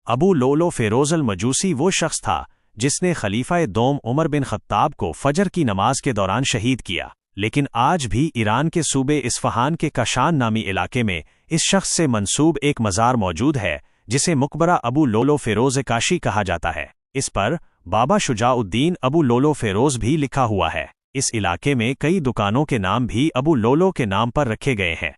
ابو Lulu Feroz المجوسی وہ شخص تھا جس نے خلیفہ دوم عمر بن خطاب کو فجر کی نماز کے دوران شہید کیا، لیکن آج بھی ایران کے صوبے اصفہان کے کاشان نامی علاقے میں اس شخص سے منسوب ایک مزار موجود ہے جسے مقبرہ ابو لولو فیروز کاشی کہا جاتا ہے۔ اس پر بابا شجاع الدین ابو لولو فیروز بھی لکھا ہوا ہے۔ اس علاقے میں کئی دکانوں کے نام بھی ابو لولو کے نام پر رکھے گئے ہیں۔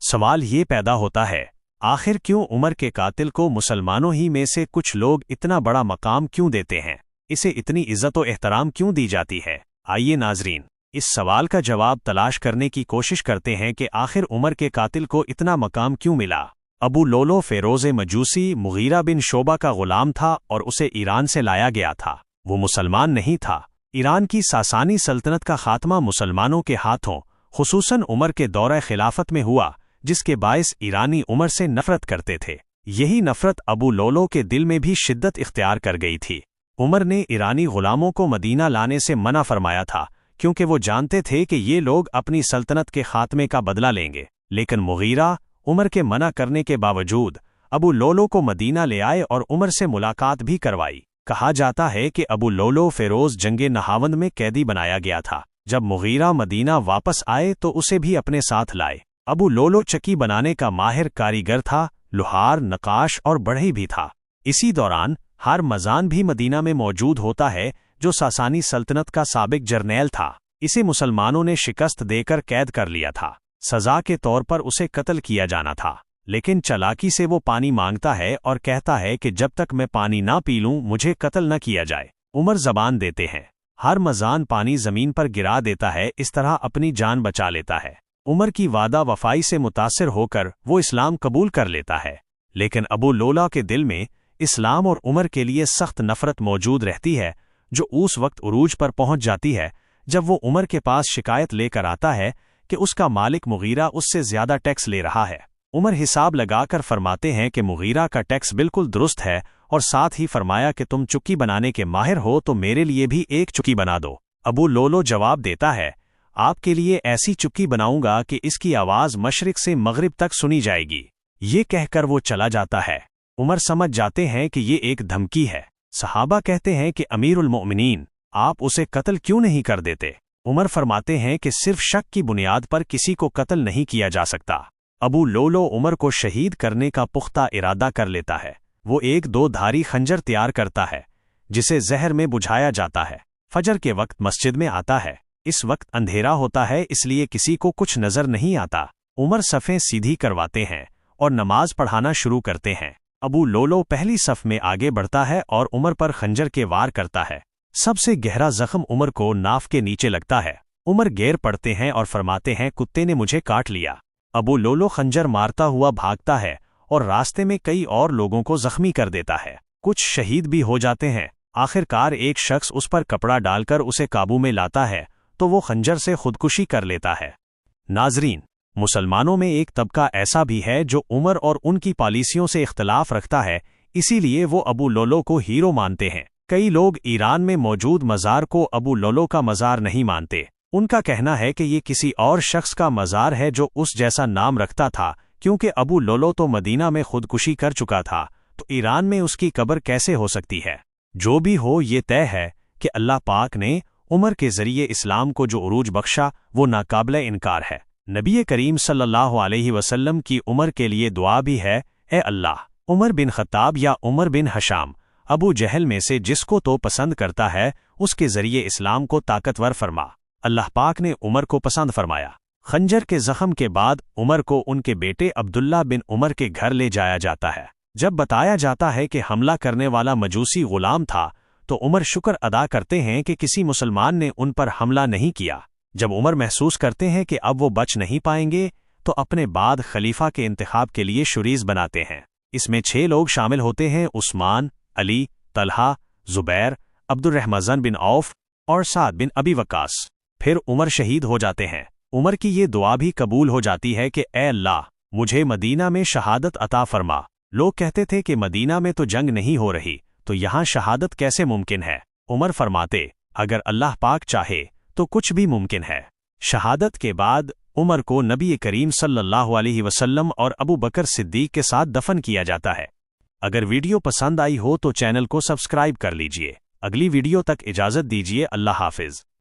سوال یہ پیدا ہوتا ہے، آخر کیوں عمر کے قاتل کو مسلمانوں ہی میں سے کچھ لوگ اتنا بڑا مقام کیوں دیتے ہیں؟ اسے اتنی عزت و احترام کیوں دی جاتی ہے؟ آئیے ناظرین، اس سوال کا جواب تلاش کرنے کی کوشش کرتے ہیں کہ آخر عمر کے قاتل کو اتنا مقام کیوں ملا۔ ابو لولو فیروز مجوسی مغیرہ بن شعبہ کا غلام تھا اور اسے ایران سے لایا گیا تھا۔ وہ مسلمان نہیں تھا۔ ایران کی ساسانی سلطنت کا خاتمہ مسلمانوں کے ہاتھوں خصوصاً عمر کے دورہ خلافت میں ہوا، جس کے باعث ایرانی عمر سے نفرت کرتے تھے۔ یہی نفرت ابو لولو کے دل میں بھی شدت اختیار کر گئی تھی۔ عمر نے ایرانی غلاموں کو مدینہ لانے سے منع فرمایا تھا کیونکہ وہ جانتے تھے کہ یہ لوگ اپنی سلطنت کے خاتمے کا بدلہ لیں گے، لیکن مغیرہ عمر کے منع کرنے کے باوجود ابو لولو کو مدینہ لے آئے اور عمر سے ملاقات بھی کروائی۔ کہا جاتا ہے کہ ابو لولو فیروز جنگ نہاوند میں قیدی بنایا گیا تھا۔ جب مغیرہ مدینہ واپس آئے تو اسے بھی اپنے ساتھ لائے۔ ابو لولو چکی بنانے کا ماہر کاریگر تھا، لوہار، نقاش اور بڑھئی بھی تھا۔ اسی دوران ہرمزان بھی مدینہ میں موجود ہوتا ہے جو ساسانی سلطنت کا سابق جرنیل تھا۔ اسے مسلمانوں نے شکست دے کر قید کر لیا تھا۔ سزا کے طور پر اسے قتل کیا جانا تھا، لیکن چالاکی سے وہ پانی مانگتا ہے اور کہتا ہے کہ جب تک میں پانی نہ پی لوں مجھے قتل نہ کیا جائے۔ عمر زبان دیتے ہیں۔ ہرمزان پانی زمین پر گرا دیتا ہے، اس طرح اپنی جان بچا لیتا ہے۔ عمر کی وعدہ وفائی سے متاثر ہو کر وہ اسلام قبول کر لیتا ہے، لیکن ابو لولا کے دل میں اسلام اور عمر کے لیے سخت نفرت موجود رہتی ہے، جو اس وقت عروج پر پہنچ جاتی ہے جب وہ عمر کے پاس شکایت لے کر آتا ہے کہ اس کا مالک مغیرہ اس سے زیادہ ٹیکس لے رہا ہے۔ عمر حساب لگا کر فرماتے ہیں کہ مغیرہ کا ٹیکس بالکل درست ہے، اور ساتھ ہی فرمایا کہ تم چکی بنانے کے ماہر ہو تو میرے لیے بھی ایک چکی بنا دو۔ ابو لولو جواب دیتا ہے، آپ کے لیے ایسی چکی بناؤں گا کہ اس کی آواز مشرق سے مغرب تک سنی جائے گی۔ یہ کہہ کر وہ چلا جاتا ہے۔ عمر سمجھ جاتے ہیں کہ یہ ایک دھمکی ہے۔ صحابہ کہتے ہیں کہ امیر المؤمنین، آپ اسے قتل کیوں نہیں کر دیتے؟ عمر فرماتے ہیں کہ صرف شک کی بنیاد پر کسی کو قتل نہیں کیا جا سکتا۔ ابو لولو عمر کو شہید کرنے کا پختہ ارادہ کر لیتا ہے۔ وہ ایک 2 دھاری خنجر تیار کرتا ہے جسے زہر میں بجھایا جاتا ہے۔ فجر کے وقت مسجد میں آتا ہے۔ اس وقت اندھیرا ہوتا ہے، اس لیے کسی کو کچھ نظر نہیں آتا۔ عمر صفیں سیدھی کرواتے ہیں اور نماز پڑھانا شروع کرتے ہیں۔ ابو لولو پہلی صف میں آگے بڑھتا ہے اور عمر پر خنجر کے وار کرتا ہے۔ سب سے گہرا زخم عمر کو ناف کے نیچے لگتا ہے۔ عمر گیر پڑتے ہیں اور فرماتے ہیں، کتے نے مجھے کاٹ لیا۔ ابو لولو خنجر مارتا ہوا بھاگتا ہے اور راستے میں کئی اور لوگوں کو زخمی کر دیتا ہے۔ کچھ شہید بھی ہو جاتے ہیں۔ آخرکار ایک شخص اس پر کپڑا ڈال کر اسے قابو میں لاتا ہے تو وہ خنجر سے خودکشی کر لیتا ہے۔ ناظرین، مسلمانوں میں ایک طبقہ ایسا بھی ہے جو عمر اور ان کی پالیسیوں سے اختلاف رکھتا ہے، اسی لیے وہ ابو لولو کو ہیرو مانتے ہیں۔ کئی لوگ ایران میں موجود مزار کو ابو لولو کا مزار نہیں مانتے۔ ان کا کہنا ہے کہ یہ کسی اور شخص کا مزار ہے جو اس جیسا نام رکھتا تھا، کیونکہ ابو لولو تو مدینہ میں خودکشی کر چکا تھا، تو ایران میں اس کی قبر کیسے ہو سکتی ہے؟ جو بھی ہو، یہ طے ہے کہ اللہ پاک نے عمر کے ذریعے اسلام کو جو عروج بخشا وہ ناقابل انکار ہے۔ نبی کریم صلی اللہ علیہ وسلم کی عمر کے لیے دعا بھی ہے، اے اللہ، عمر بن خطاب یا عمر بن ہشام، ابو جہل میں سے جس کو تو پسند کرتا ہے اس کے ذریعے اسلام کو طاقتور فرما۔ اللہ پاک نے عمر کو پسند فرمایا۔ خنجر کے زخم کے بعد عمر کو ان کے بیٹے عبداللہ بن عمر کے گھر لے جایا جاتا ہے۔ جب بتایا جاتا ہے کہ حملہ کرنے والا مجوسی غلام تھا تو عمر شکر ادا کرتے ہیں کہ کسی مسلمان نے ان پر حملہ نہیں کیا۔ جب عمر محسوس کرتے ہیں کہ اب وہ بچ نہیں پائیں گے تو اپنے بعد خلیفہ کے انتخاب کے لیے شریز بناتے ہیں۔ اس میں 6 لوگ شامل ہوتے ہیں: عثمان، علی، طلحہ، زبیر، عبد الرحمن بن عوف اور سعد بن ابی وقاص۔ پھر عمر شہید ہو جاتے ہیں۔ عمر کی یہ دعا بھی قبول ہو جاتی ہے کہ اے اللہ، مجھے مدینہ میں شہادت عطا فرما۔ لوگ کہتے تھے کہ مدینہ میں تو جنگ نہیں ہو رہی، تو یہاں شہادت کیسے ممکن ہے؟ عمر فرماتے، اگر اللہ پاک چاہے تو کچھ بھی ممکن ہے۔ شہادت کے بعد عمر کو نبی کریم صلی اللہ علیہ وسلم اور ابو بکر صدیق کے ساتھ دفن کیا جاتا ہے۔ اگر ویڈیو پسند آئی ہو تو چینل کو سبسکرائب کر لیجئے۔ اگلی ویڈیو تک اجازت دیجیے، اللہ حافظ۔